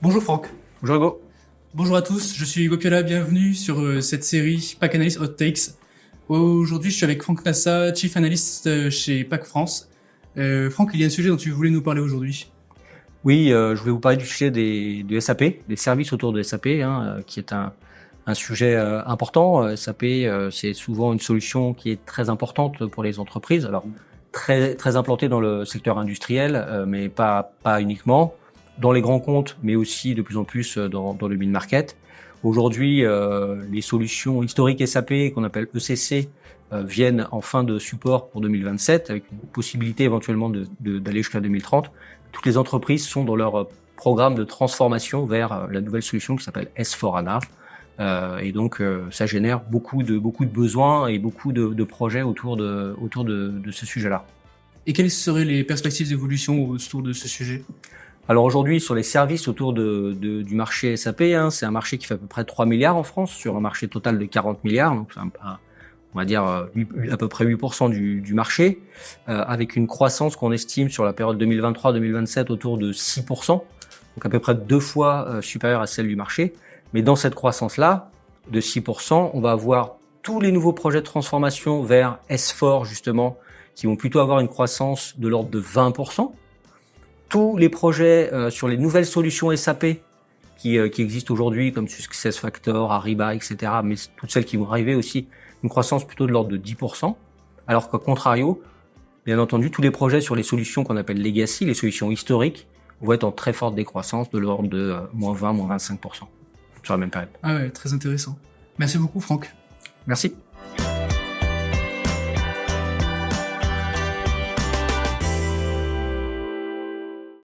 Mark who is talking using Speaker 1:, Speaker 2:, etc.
Speaker 1: Bonjour Franck.
Speaker 2: Bonjour Hugo.
Speaker 1: Bonjour à tous, je suis Hugo Piala, bienvenue sur cette série Pack Analyst Hot Takes. Aujourd'hui, je suis avec Franck Nassa, Chief Analyst chez Pack France. Franck, il y a un sujet dont tu voulais nous parler aujourd'hui.
Speaker 2: Oui, je voulais vous parler du sujet du SAP, des services autour de SAP, qui est un sujet important. SAP, c'est souvent une solution qui est très importante pour les entreprises. Alors, très implantée dans le secteur industriel, mais pas uniquement. Dans les grands comptes, mais aussi de plus en plus dans le mid-market. Aujourd'hui, les solutions historiques SAP, qu'on appelle ECC, viennent en fin de support pour 2027, avec une possibilité éventuellement d'aller jusqu'à 2030. Toutes les entreprises sont dans leur programme de transformation vers la nouvelle solution qui s'appelle S/4HANA. Et donc, ça génère beaucoup de besoins et beaucoup de projets autour de ce sujet-là.
Speaker 1: Et quelles seraient les perspectives d'évolution autour de ce sujet ?
Speaker 2: Alors aujourd'hui, sur les services autour du marché SAP, c'est un marché qui fait à peu près 3 milliards en France, sur un marché total de 40 milliards, donc c'est on va dire à peu près 8% du marché, avec une croissance qu'on estime sur la période 2023-2027 autour de 6%, donc à peu près 2 fois supérieure à celle du marché. Mais dans cette croissance-là, de 6%, on va avoir tous les nouveaux projets de transformation vers S4 justement, qui vont plutôt avoir une croissance de l'ordre de 20%. Tous les projets sur les nouvelles solutions SAP qui existent aujourd'hui, comme SuccessFactors, Ariba, etc., mais toutes celles qui vont arriver aussi, une croissance plutôt de l'ordre de 10%, alors qu'au contrario, bien entendu, tous les projets sur les solutions qu'on appelle legacy, les solutions historiques, vont être en très forte décroissance de l'ordre de moins 20, moins 25% sur la même période.
Speaker 1: Ah ouais, très intéressant. Merci beaucoup Franck.
Speaker 2: Merci.